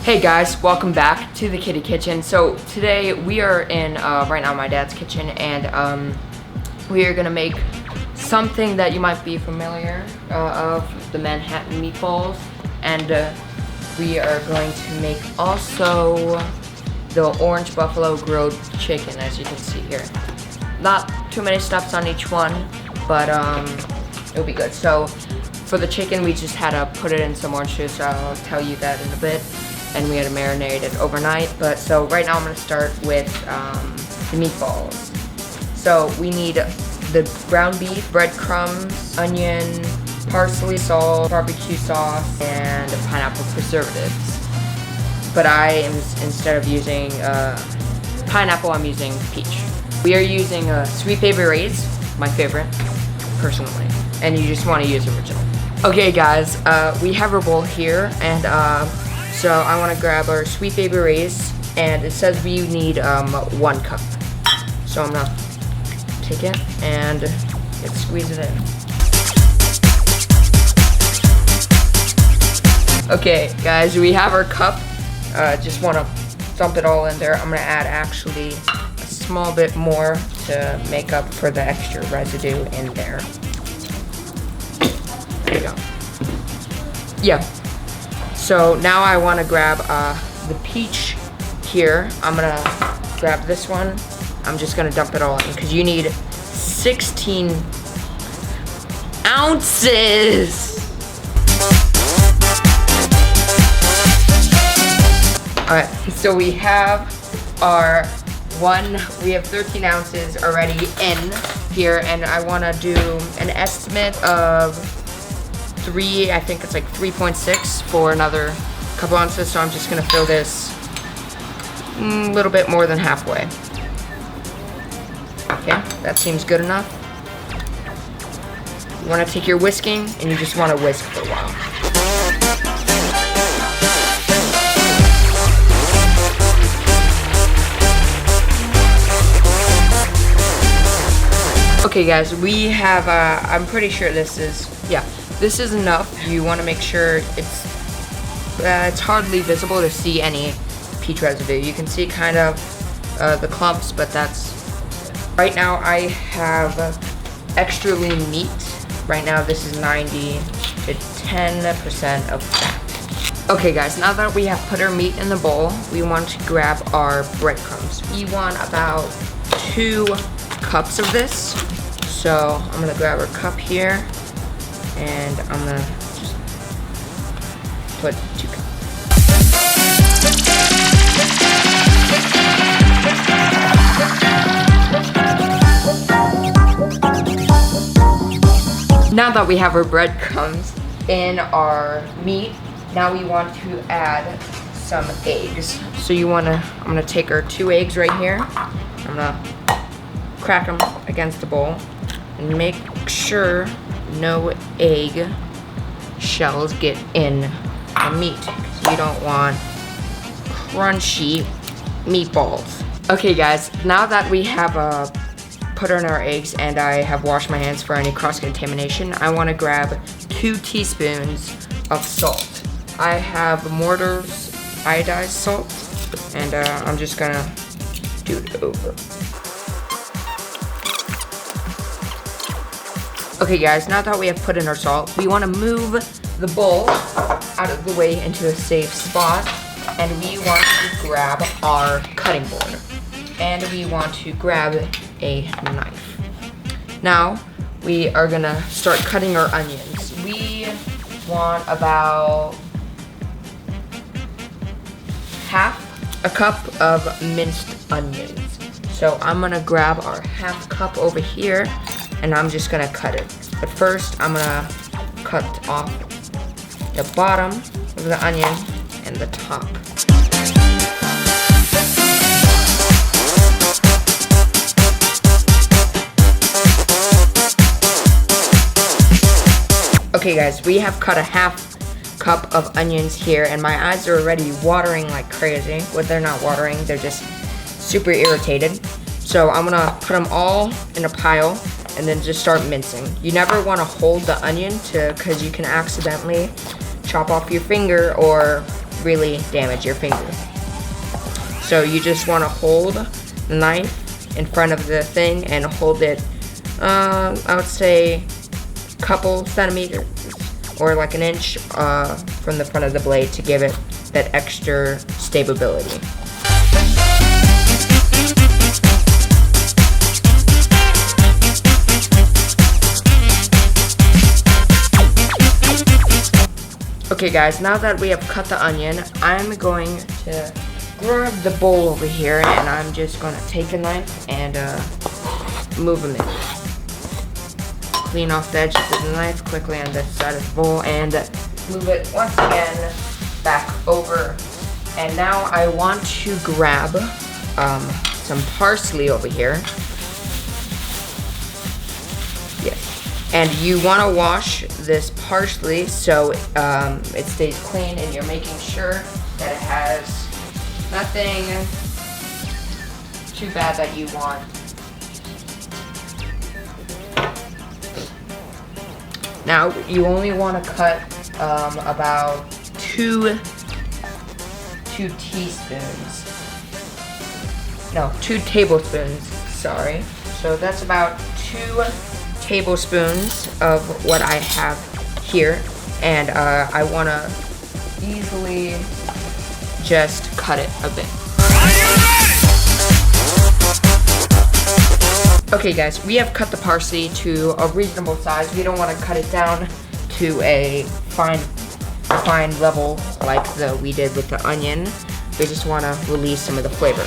Hey guys, welcome back to the Kitty Kitchen. So today we are in right now my dad's kitchen, and we are gonna make something that you might be familiar of, the Manhattan meatballs, and we are going to make also the orange buffalo grilled chicken, as you can see here. Not too many steps on each one, but it'll be good. So for the chicken, we just had to put it in some orange juice. I'll tell you that in a bit. And we had to marinate it overnight. But so right now I'm gonna start with the meatballs. So we need the ground beef, breadcrumbs, onion, parsley, salt, barbecue sauce, and pineapple preservatives. But I am, instead of using pineapple, I'm using peach. We are using Sweet Baby Ray's, my favorite, personally. And you just wanna use original. Okay guys, we have our bowl here, and so I want to grab our Sweet Baby Ray's, and it says we need 1 cup. So I'm gonna take it and squeeze it in. Okay, guys, we have our cup. Just want to dump it all in there. I'm gonna add actually a small bit more to make up for the extra residue in there. There you go. Yeah. So now I want to grab the peach here. I'm gonna grab this one. I'm just gonna dump it all in because you need 16 ounces. All right, so we have we have 13 ounces already in here, and I want to do an estimate of I think it's like 3.6 for another couple ounces, so I'm just gonna fill this a little bit more than halfway. Okay, that seems good enough. You wanna take your whisking, and you just wanna whisk for a while. Okay guys, we have, I'm pretty sure this is enough. You want to make sure it's hardly visible to see any peach residue. You can see kind of the clumps, but that's... Right now I have extra lean meat. Right now this is 90 to 10% of fat. Okay guys, now that we have put our meat in the bowl, we want to grab our breadcrumbs. We want about 2 cups of this. So I'm gonna grab our cup here, and I'm gonna just put 2 cups. Now that we have our breadcrumbs in our meat, now we want to add some eggs. So I'm gonna take our 2 eggs right here. I'm gonna crack them against the bowl and make sure no egg shells get in the meat, because you don't want crunchy meatballs. Okay guys, now that we have put in our eggs and I have washed my hands for any cross-contamination, I want to grab 2 teaspoons of salt. I have Mortar's iodized salt, and I'm just gonna do it over. Okay guys, now that we have put in our salt, we want to move the bowl out of the way into a safe spot, and we want to grab our cutting board, and we want to grab a knife. Now we are gonna start cutting our onions. We want about half a cup of minced onions. So I'm gonna grab our half cup over here, and I'm just gonna cut it. But first, I'm gonna cut off the bottom of the onion and the top. Okay guys, we have cut a half cup of onions here, and my eyes are already watering like crazy. Well, they're not watering, they're just super irritated. So I'm gonna put them all in a pile and then just start mincing. You never want to hold the onion because you can accidentally chop off your finger or really damage your finger. So you just want to hold the knife in front of the thing and hold it, I would say, a couple centimeters or like an inch from the front of the blade to give it that extra stability. Okay guys, now that we have cut the onion, I'm going to grab the bowl over here and I'm just going to take a knife and move them in. Clean off the edges of the knife quickly on this side of the bowl and move it once again back over. And now I want to grab some parsley over here. Yes. And you want to wash this parsley so it stays clean and you're making sure that it has nothing too bad that you want. Now you only want to cut about two tablespoons, sorry. So that's about 2 tablespoons of what I have here, and I want to easily just cut it a bit. Okay guys, we have cut the parsley to a reasonable size. We don't want to cut it down to a fine level like we did with the onion. We just want to release some of the flavor.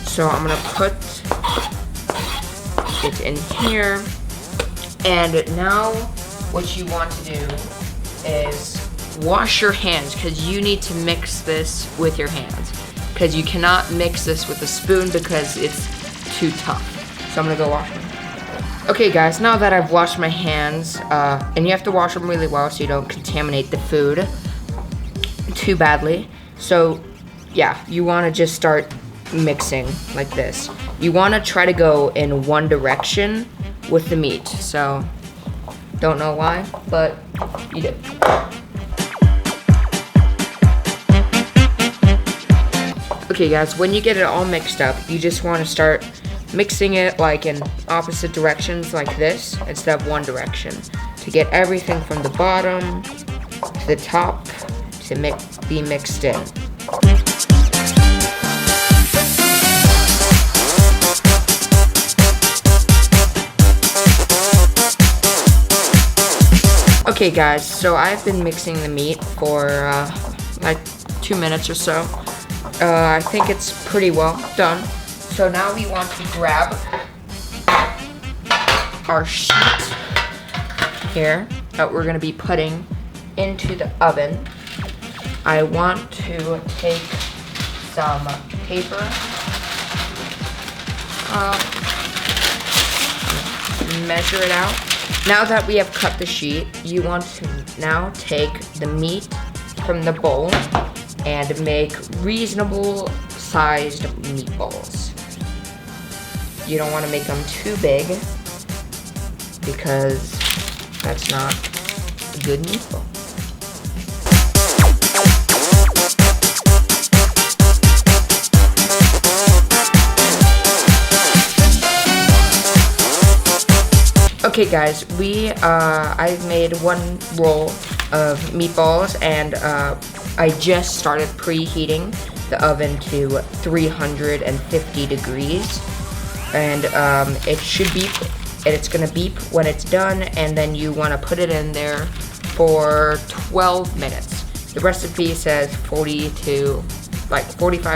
So I'm going to put it in here. And now what you want to do is wash your hands, because you need to mix this with your hands. Because you cannot mix this with a spoon because it's too tough. So I'm gonna go wash them. Okay guys, now that I've washed my hands, and you have to wash them really well so you don't contaminate the food too badly. So yeah, you wanna just start mixing like this. You wanna try to go in one direction with the meat, so don't know why, but you do. Okay guys, when you get it all mixed up, you just want to start mixing it like in opposite directions like this instead of one direction to get everything from the bottom to the top to be mixed in. Okay guys, so I've been mixing the meat for like 2 minutes or so. I think it's pretty well done. So now we want to grab our sheet here that we're gonna be putting into the oven. I want to take some paper, measure it out. Now that we have cut the sheet, you want to now take the meat from the bowl and make reasonable sized meatballs. You don't want to make them too big because that's not a good meatball. Okay guys, I've made 1 roll of meatballs and I just started preheating the oven to 350 degrees and it should beep, and it's gonna beep when it's done, and then you wanna put it in there for 12 minutes. The recipe says 45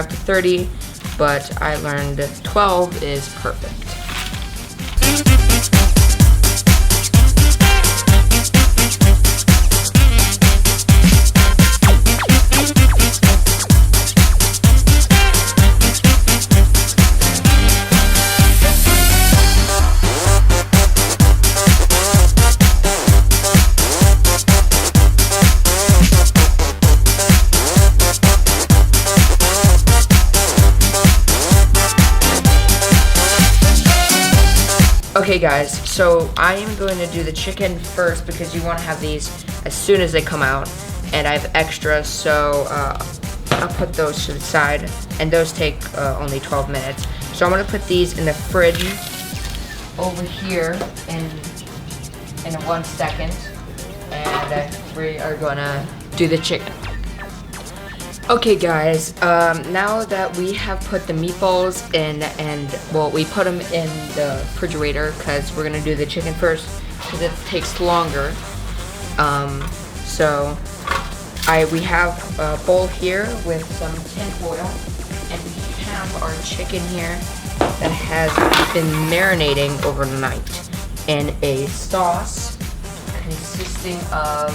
to 30, but I learned 12 is perfect. Okay guys, so I am going to do the chicken first because you want to have these as soon as they come out, and I have extras, so I'll put those to the side, and those take only 12 minutes. So I'm gonna put these in the fridge over here in 1 second, and we are gonna do the chicken. Okay guys, now that we have put the meatballs in, and well, we put them in the refrigerator because we're gonna do the chicken first because it takes longer. So we have a bowl here with some tin foil, and we have our chicken here that has been marinating overnight in a sauce consisting of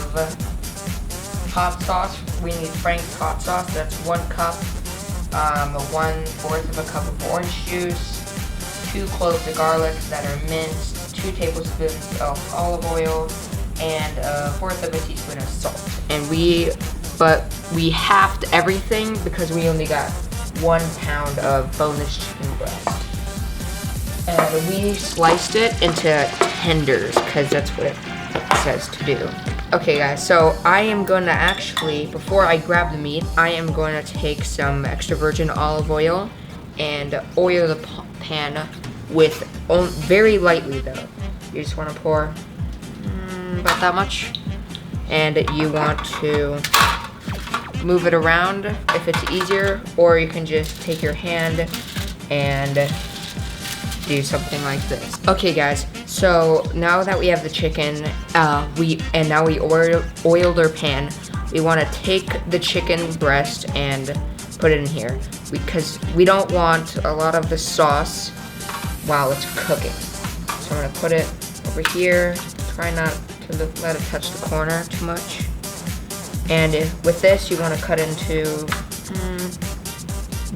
hot sauce. We need Frank's hot sauce. That's 1 cup, 1/4 of a cup of orange juice, 2 cloves of garlic that are minced, 2 tablespoons of olive oil, and 1/4 of a teaspoon of salt. And we halved everything because we only got 1 pound of boneless chicken breast. And we sliced it into tenders because that's what it says to do. Okay guys, so I am going to actually, before I grab the meat, I am going to take some extra virgin olive oil and oil the pan with, very lightly though. You just want to pour about that much. And you want to move it around if it's easier, or you can just take your hand and do something like this. Okay guys, so now that we have the chicken, now we oiled our pan, we want to take the chicken breast and put it in here because we don't want a lot of the sauce while it's cooking. So I'm going to put it over here. Try not to let it touch the corner too much. And with this, you want to cut into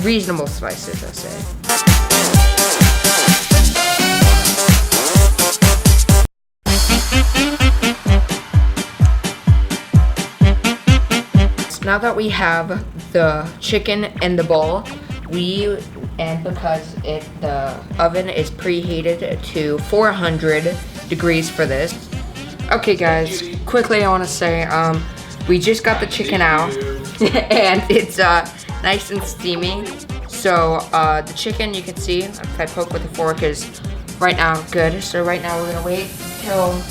reasonable slices, I say. Now that we have the chicken in the bowl, because the oven is preheated to 400 degrees for this. Okay guys, quickly I want to say, we just got the chicken out and it's nice and steamy. So the chicken, you can see, if I poke with a fork, is right now good. So right now we're gonna wait till,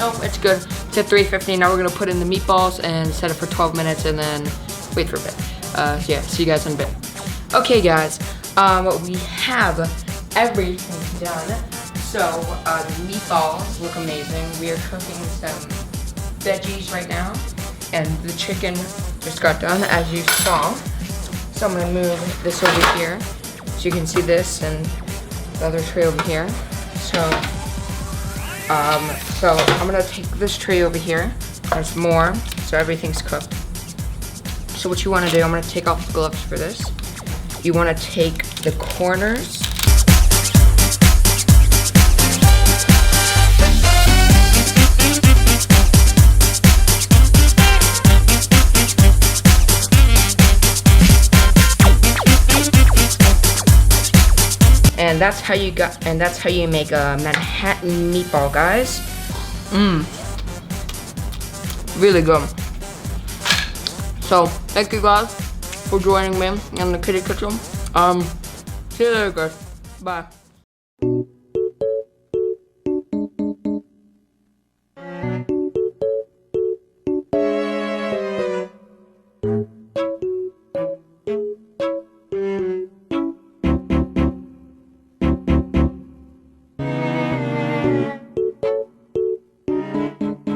oh, it's good. It's at 3:50. Now we're gonna put in the meatballs and set it for 12 minutes and then wait for a bit. So yeah, see you guys in a bit. Okay guys, we have everything done. So the meatballs look amazing. We are cooking some veggies right now, and the chicken just got done, as you saw. So I'm gonna move this over here, so you can see this and the other tray over here. So I'm gonna take this tray over here. There's more, so everything's cooked. So what you wanna do, I'm gonna take off the gloves for this. You wanna take the corners, and that's how you make a Manhattan meatball, guys. Really good. So thank you guys for joining me in the kitty kitchen. See you later guys. Bye.